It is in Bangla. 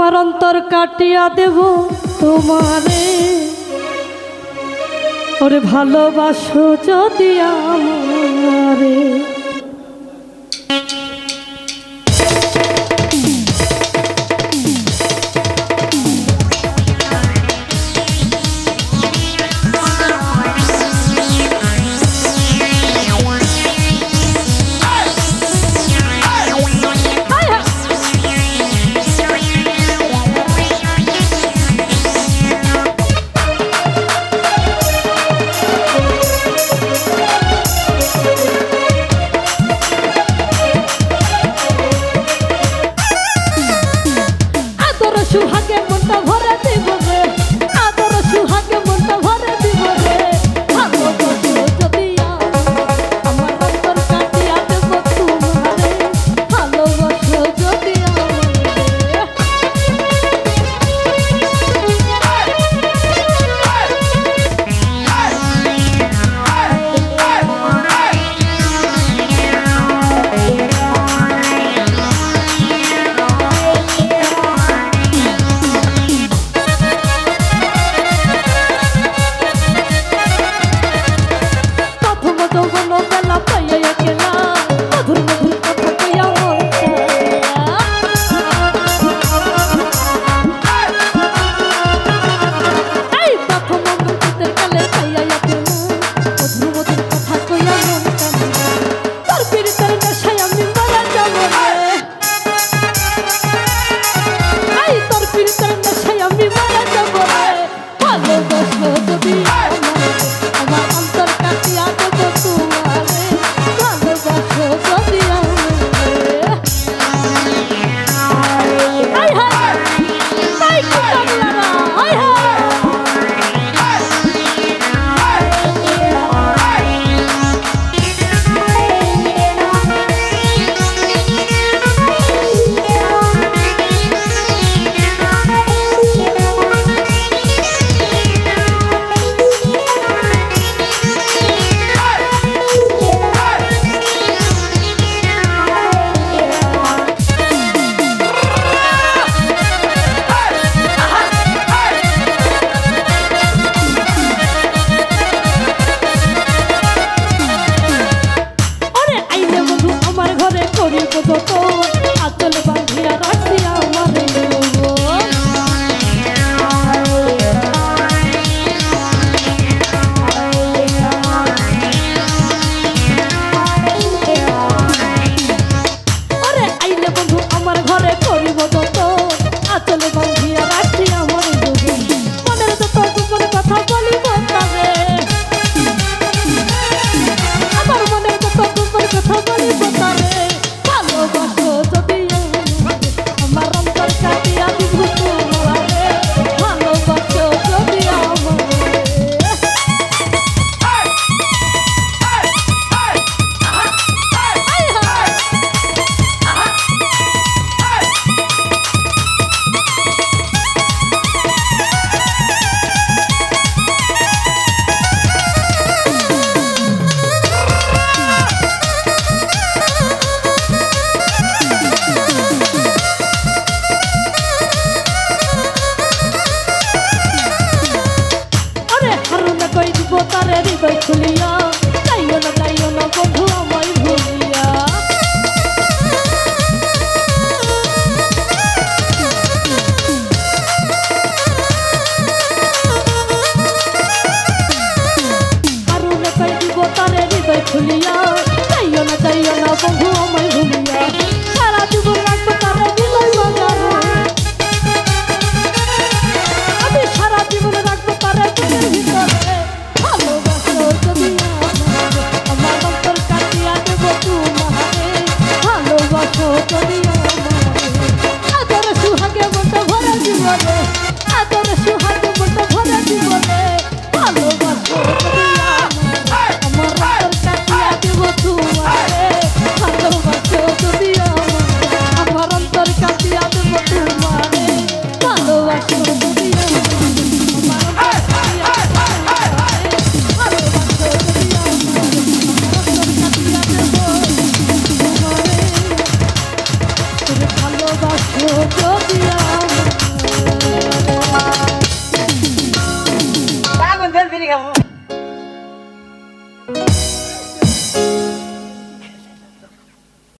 আমার অন্তর কাটিয়া দেব তোমারে, ওরে ভালোবাসো যদি আমারে। সুহাগে মনটা ভরে দিব রে, আদর সুহাগে মনটা ভরে দিব রে, ভালোবাসো যদি আমার অন্তর কাটিয়া দেব তোমারে, ভালোবাসো যদি আচল বাঁধিয়া রাখি আমার ওরে আইলে বন্ধু আমার ঘরে করিব যত, আচল বাঁধিয়া রাখি আমার মনের যত গোপন কথা বলিব তারে, আমার মনের যত গোপন কথা বলিব তারে, ভালোবাসো যদি আমার অন্তর কাটিয়া দিব তোমারে, ভালোবাসো যদি তারে হৃদয় খুলিয়া, যাইও না বন্ধু আমায় ভুলিয়া, হারুনে কই দিব তারে হৃদয় খুলিয়া, যাইও না বন্ধু আমায় ভুলিয়া, সারা জীবন রাখবো তারে হৃদয় বাজারে, আমি সারা জীবন রাখবো তারে ভিতরে, ভালোবাসো যদি খাবো